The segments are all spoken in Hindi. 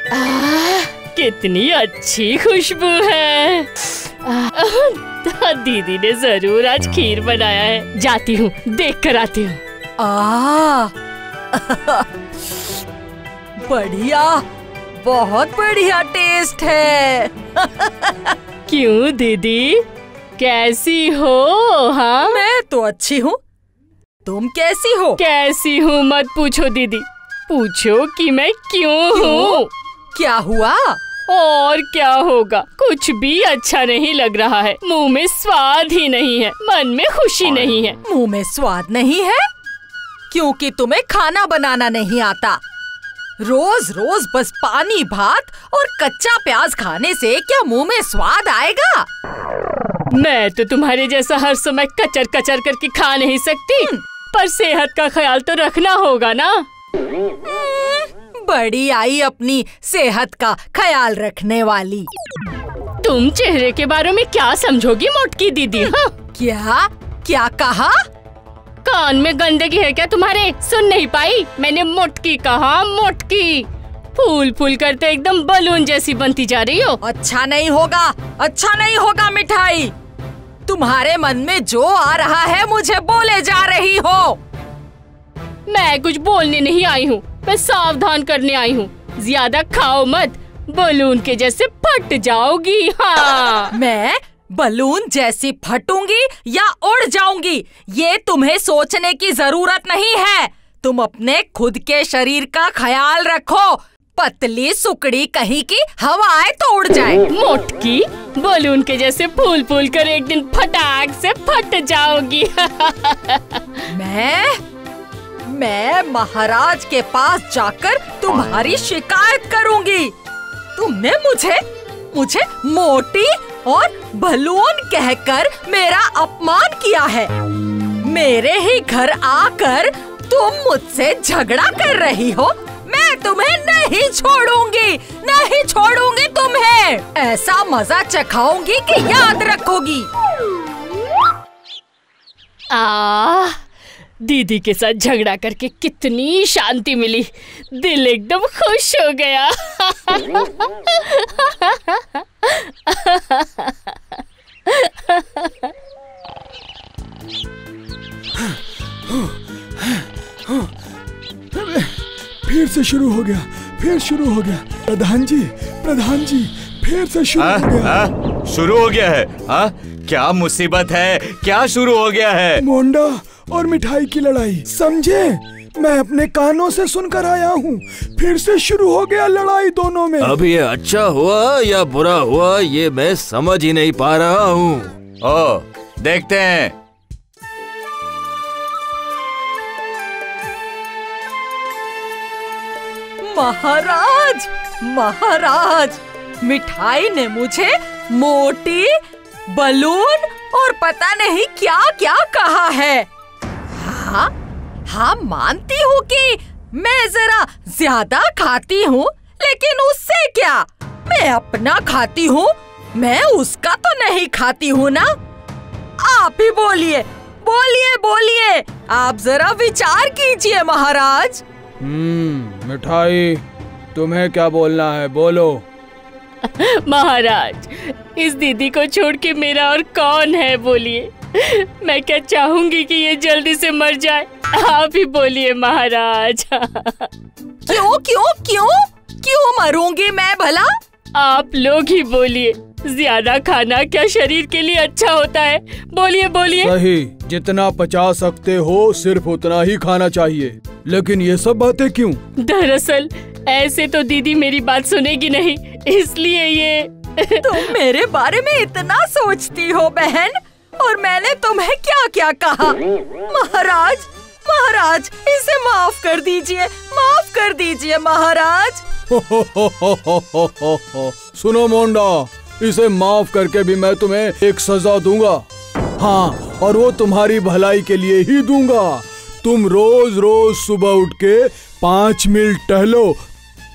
कितनी अच्छी खुशबू है। दीदी ने जरूर आज खीर बनाया है। जाती हूँ, देख कर आती हूँ। बढ़िया, बहुत बढ़िया टेस्ट है। क्यों दीदी, कैसी हो? हाँ, मैं तो अच्छी हूँ, तुम कैसी हो? कैसी हूँ मत पूछो दीदी, पूछो कि मैं क्यों हूँ। क्या हुआ? और क्या होगा, कुछ भी अच्छा नहीं लग रहा है। मुंह में स्वाद ही नहीं है, मन में खुशी नहीं है। मुंह में स्वाद नहीं है क्योंकि तुम्हें खाना बनाना नहीं आता। रोज रोज बस पानी भात और कच्चा प्याज खाने से क्या मुंह में स्वाद आएगा? मैं तो तुम्हारे जैसा हर समय कचर कचर करके खा नहीं सकती, पर सेहत का ख्याल तो रखना होगा ना। बड़ी आई अपनी सेहत का ख्याल रखने वाली। तुम चेहरे के बारे में क्या समझोगी मोटकी दीदी? हाँ? क्या क्या कहा? कान में गंदगी है क्या तुम्हारे? सुन नहीं पाई? मैंने मोटकी कहा, मोटकी। फूल फूल करते एकदम बलून जैसी बनती जा रही हो। अच्छा नहीं होगा, अच्छा नहीं होगा मिठाई। तुम्हारे मन में जो आ रहा है मुझे बोले जा रही हो। मैं कुछ बोलने नहीं आई हूँ, मैं सावधान करने आई हूँ। ज्यादा खाओ मत, बलून के जैसे फट जाओगी। हाँ, मैं बलून जैसी फटूंगी या उड़ जाऊंगी, ये तुम्हें सोचने की जरूरत नहीं है। तुम अपने खुद के शरीर का ख्याल रखो। पतली सुकड़ी कहीं की हवा आए तो उड़ जाए। मोटकी, बलून के जैसे फूल फूल कर एक दिन फटाक से फट जाओगी। मैं महाराज के पास जाकर तुम्हारी शिकायत करूंगी। तुमने मुझे मोटी और बलून कहकर मेरा अपमान किया है। मेरे ही घर आकर तुम मुझसे झगड़ा कर रही हो। मैं तुम्हें नहीं छोड़ूंगी तुम्हें। ऐसा मजा चखाऊंगी कि याद रखोगी। दीदी के साथ झगड़ा करके कितनी शांति मिली, दिल एकदम खुश हो गया। फिर से शुरू हो गया, प्रधान जी, फिर से शुरू हो गया। शुरू हो गया है? क्या मुसीबत है? क्या शुरू हो गया है? मोंडा और मिठाई की लड़ाई, समझे? मैं अपने कानों से सुनकर आया हूँ। फिर से शुरू हो गया लड़ाई दोनों में। अब ये अच्छा हुआ या बुरा हुआ, ये मैं समझ ही नहीं पा रहा हूँ। ओ, देखते हैं। महाराज, मिठाई ने मुझे मोटी, बलून और पता नहीं क्या क्या कहा है। हाँ, मानती हूँ कि मैं जरा ज्यादा खाती हूँ, लेकिन उससे क्या? मैं अपना खाती हूँ, मैं उसका तो नहीं खाती हूँ ना। आप ही बोलिए, आप जरा विचार कीजिए महाराज। मिठाई, तुम्हें क्या बोलना है, बोलो। महाराज, इस दीदी को छोड़ के मेरा और कौन है, बोलिए। मैं क्या चाहूंगी कि ये जल्दी से मर जाए। आप ही बोलिए महाराज। क्यों मरूंगी मैं भला? आप लोग ही बोलिए। ज्यादा खाना क्या शरीर के लिए अच्छा होता है? बोलिए। सही, जितना पचा सकते हो सिर्फ उतना ही खाना चाहिए। लेकिन ये सब बातें क्यों? दरअसल ऐसे तो दीदी मेरी बात सुनेगी नहीं, इसलिए ये। तुम मेरे बारे में इतना सोचती हो बहन, और मैंने तुम्हें क्या क्या कहा? महाराज, इसे माफ कर दीजिए महाराज। सुनो मोंडा, इसे माफ करके भी मैं तुम्हें एक सजा दूंगा। हाँ, और वो तुम्हारी भलाई के लिए ही दूंगा। तुम रोज रोज सुबह उठ के 5 मील टहलो।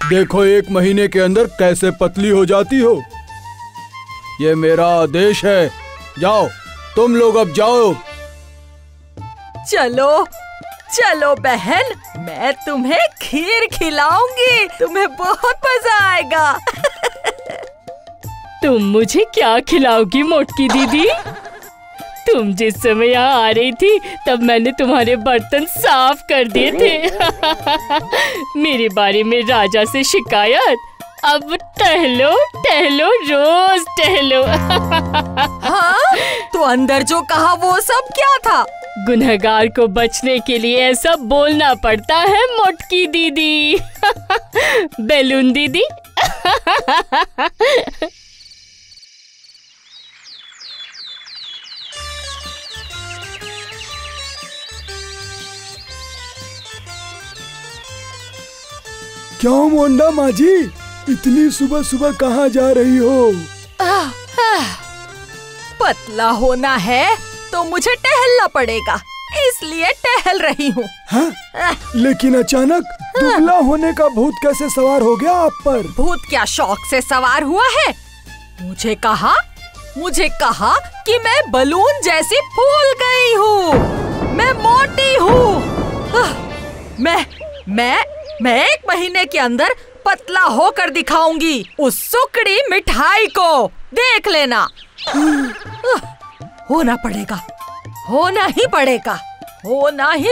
देखो 1 महीने के अंदर कैसे पतली हो जाती हो। ये मेरा आदेश है। जाओ, तुम लोग अब जाओ। चलो बहन, मैं तुम्हें खीर खिलाऊंगी, तुम्हें बहुत मजा आएगा। तुम मुझे क्या खिलाओगी मोटकी दीदी? तुम जिस समय यहाँ आ रही थी तब मैंने तुम्हारे बर्तन साफ कर दिए थे। मेरे बारे में राजा से शिकायत, अब टहलो टहलो रोज टहलो। हाँ? तो अंदर जो कहा वो सब क्या था? गुनहगार को बचने के लिए ऐसा बोलना पड़ता है मोटकी दीदी। बैलून दीदी। क्या मोंडा माँ जी, इतनी सुबह सुबह कहाँ जा रही हो? पतला होना है तो मुझे टहलना पड़ेगा, इसलिए टहल रही हूँ। लेकिन अचानक दुबला होने का भूत कैसे सवार हो गया आप पर? भूत क्या शौक से सवार हुआ है? मुझे कहा कि मैं बलून जैसी फूल गई हूँ, मैं मोटी हूँ। मैं 1 महीने के अंदर पतला होकर दिखाऊंगी उस सुकड़ी मिठाई को, देख लेना। होना ही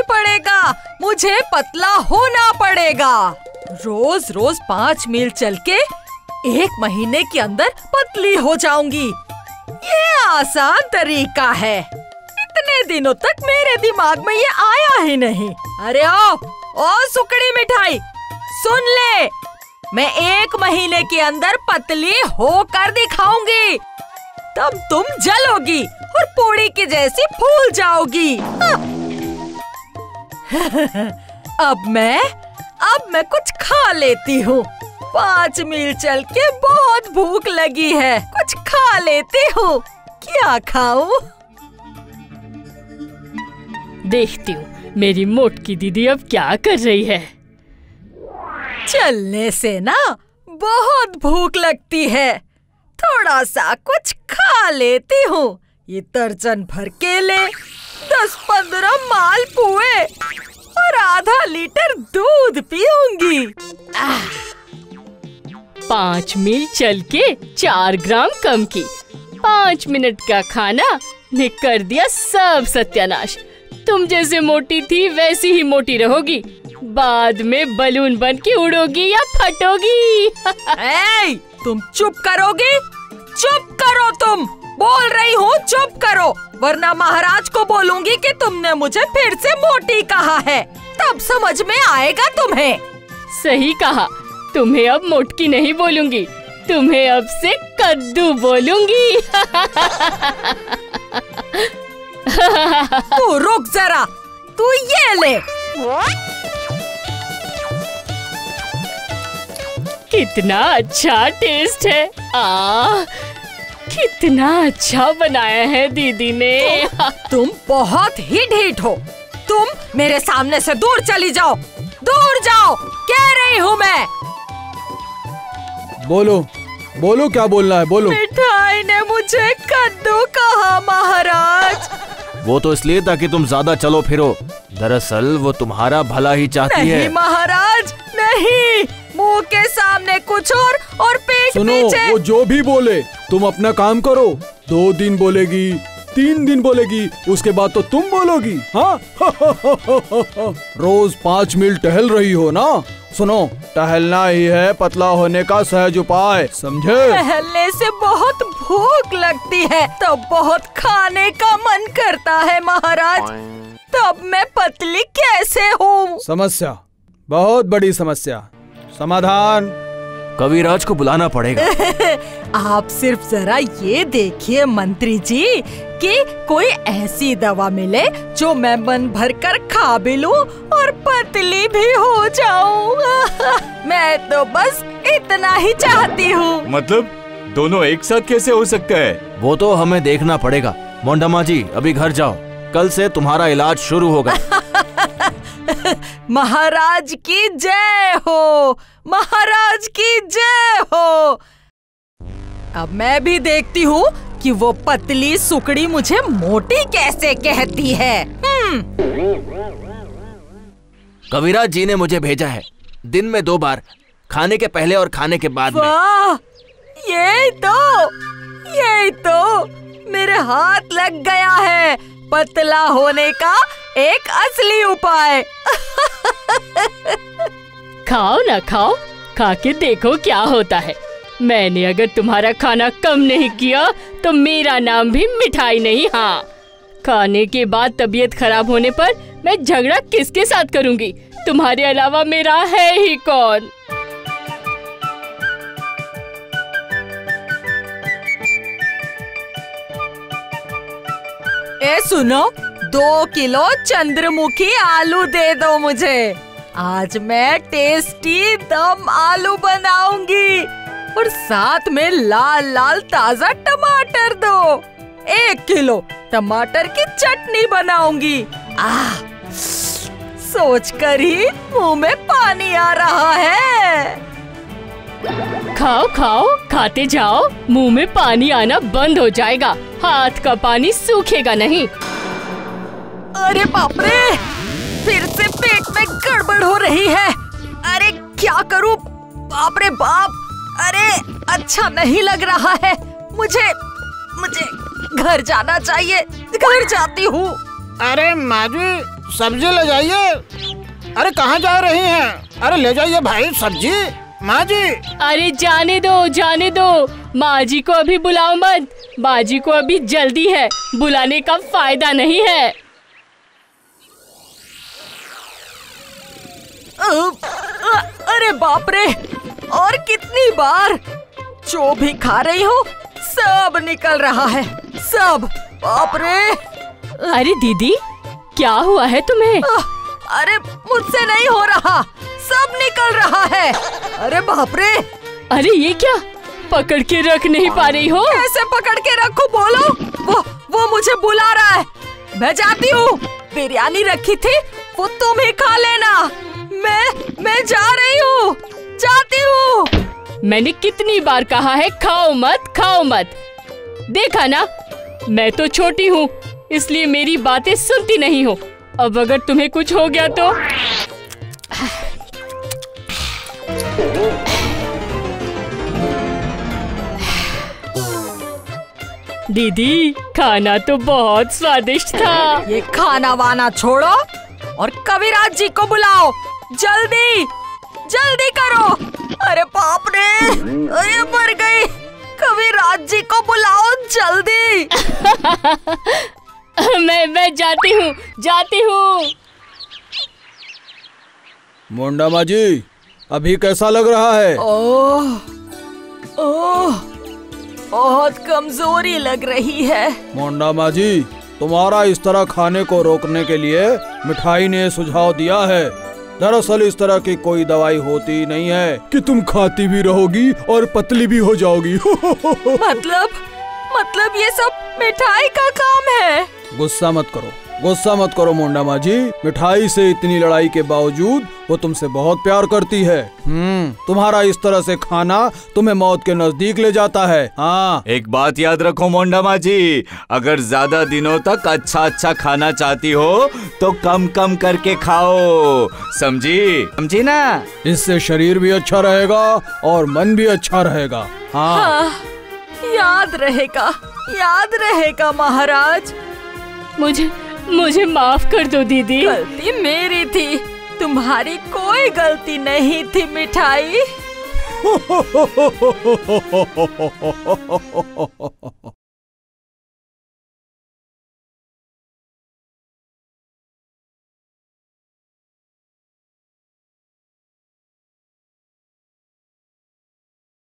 पड़ेगा, मुझे पतला होना पड़ेगा। रोज रोज 5 मील चल के 1 महीने के अंदर पतली हो जाऊंगी। ये आसान तरीका है, इतने दिनों तक मेरे दिमाग में ये आया ही नहीं। अरे ओ सुकड़ी मिठाई, सुन ले, मैं 1 महीने के अंदर पतली होकर दिखाऊंगी, तब तुम जलोगी और पूड़ी की जैसी फूल जाओगी। अब मैं कुछ खा लेती हूँ। 5 मील चल के बहुत भूख लगी है, कुछ खा लेती हूँ। क्या खाऊं? देखती हूँ मेरी मोटकी दीदी अब क्या कर रही है। चलने से ना बहुत भूख लगती है, थोड़ा सा कुछ खा लेती हूँ। ये दर्जन भर केले, 10-15 मालपुए और आधा लीटर दूध पीऊंगी। 5 मील चल के 4 ग्राम कम की, 5 मिनट का खाना ने कर दिया सब सत्यानाश। तुम जैसे मोटी थी वैसी ही मोटी रहोगी, बाद में बलून बन के उड़ोगी या फटोगी। तुम चुप करोगी? चुप करो, तुम बोल रही हो, चुप करो, वरना महाराज को बोलूंगी कि तुमने मुझे फिर से मोटी कहा है, तब समझ में आएगा तुम्हें। सही कहा, तुम्हें अब मोटकी नहीं बोलूंगी, तुम्हें अब से कद्दू बोलूंगी। तू रुक जरा, तू ये ले। कितना अच्छा टेस्ट है। कितना अच्छा बनाया है दीदी ने। तुम बहुत ही ढीठ हो, तुम मेरे सामने से दूर चली जाओ, दूर जाओ, कह रही हूँ मैं। बोलो क्या बोलना है, बोलो। मिठाई ने मुझे कद्दू कहा महाराज। वो तो इसलिए ताकि तुम ज्यादा चलो फिरो, दरअसल वो तुम्हारा भला ही चाहती है। नहीं महाराज, नहीं, मुंह के सामने कुछ और पेट सुनो, पीछे। वो जो भी बोले तुम अपना काम करो। 2 दिन बोलेगी, 3 दिन बोलेगी, उसके बाद तो तुम बोलोगी। हाँ? रोज 5 मील टहल रही हो ना? सुनो, टहलना ही है पतला होने का सहज उपाय, समझे? टहलने से बहुत भूख लगती है, तो बहुत खाने का मन करता है महाराज, तब मैं पतली कैसे हूँ? समस्या, बहुत बड़ी समस्या। समाधान? कविराज को बुलाना पड़ेगा। आप सिर्फ जरा ये देखिए मंत्री जी कि कोई ऐसी दवा मिले जो मैं मन भर कर खा भी लूं और पतली भी हो जाऊं। मैं तो बस इतना ही चाहती हूँ। मतलब दोनों एक साथ कैसे हो सकता है? वो तो हमें देखना पड़ेगा। मोंडा माँ जी, अभी घर जाओ, कल से तुम्हारा इलाज शुरू होगा। महाराज की जय हो, महाराज की जय हो। अब मैं भी देखती हूँ कि वो पतली सुकड़ी मुझे मोटी कैसे कहती है। कविराज जी ने मुझे भेजा है, दिन में 2 बार, खाने के पहले और खाने के बाद में। वाह, यही तो मेरे हाथ लग गया है पतला होने का एक असली उपाय। खाओ ना खाओ, खा के देखो क्या होता है। मैंने अगर तुम्हारा खाना कम नहीं किया तो मेरा नाम भी मिठाई नहीं। हाँ, खाने के बाद तबीयत खराब होने पर मैं झगड़ा किसके साथ करूंगी? तुम्हारे अलावा मेरा है ही कौन? ए सुनो, 2 किलो चंद्रमुखी आलू दे दो मुझे। आज मैं टेस्टी दम आलू बनाऊंगी और साथ में लाल लाल ताजा टमाटर दो। 1 किलो टमाटर की चटनी बनाऊंगी। सोचकर ही मुंह में पानी आ रहा है। खाओ खाओ, खाते जाओ, मुंह में पानी आना बंद हो जाएगा, हाथ का पानी सूखेगा नहीं। अरे बाप रे, फिर से पेट में गड़बड़ हो रही है। अरे क्या करूं? बाप रे बाप, अरे अच्छा नहीं लग रहा है। मुझे घर जाना चाहिए। घर जाती हूँ। अरे माँ जी, सब्जी ले जाइए। अरे कहाँ जा रही हैं? अरे ले जाइए भाई सब्जी, माँ जी। अरे जाने दो, माँ जी को अभी बुलाओ मत। माँ जी को अभी जल्दी है, बुलाने का फायदा नहीं है। अरे बाप रे, और कितनी बार? जो भी खा रही हूँ सब निकल रहा है, सब। बाप रे। अरे दीदी, क्या हुआ है तुम्हें? अरे मुझसे नहीं हो रहा, सब निकल रहा है। अरे बाप रे। अरे ये क्या, पकड़ के रख नहीं पा रही हो? कैसे पकड़ के रखूं? बोलो। वो मुझे बुला रहा है। मैं जाती हूँ। बिरयानी रखी थी, वो तुम ही खा लेना। मैं जा रही हूँ, जाती हूँ। मैंने कितनी बार कहा है खाओ मत। देखा ना, मैं तो छोटी हूँ, इसलिए मेरी बातें सुनती नहीं हो। अब अगर तुम्हें कुछ हो गया तो? दीदी, खाना तो बहुत स्वादिष्ट था। ये खाना वाना छोड़ो और कविराज जी को बुलाओ। जल्दी करो। अरे बाप रे, अरे मर गई। कविराज जी को बुलाओ जल्दी। मैं जाती हूँ। मोंडा माँ जी, अभी कैसा लग रहा है? ओह, बहुत कमजोरी लग रही है। मोंडा माँ जी, तुम्हारा इस तरह खाने को रोकने के लिए मिठाई ने सुझाव दिया है। दरअसल इस तरह की कोई दवाई होती नहीं है कि तुम खाती भी रहोगी और पतली भी हो जाओगी। मतलब ये सब मिठाई का काम है। गुस्सा मत करो मोंडा माँ जी। मिठाई से इतनी लड़ाई के बावजूद वो तुमसे बहुत प्यार करती है। तुम्हारा इस तरह से खाना तुम्हें मौत के नजदीक ले जाता है। हाँ, एक बात याद रखो मोंडा माँ जी, अगर ज्यादा दिनों तक अच्छा खाना चाहती हो तो कम करके खाओ। समझी ना? इससे शरीर भी अच्छा रहेगा और मन भी अच्छा रहेगा। हाँ, याद रहेगा महाराज। मुझे माफ कर दो दीदी। गलती मेरी थी, तुम्हारी कोई गलती नहीं थी मिठाई।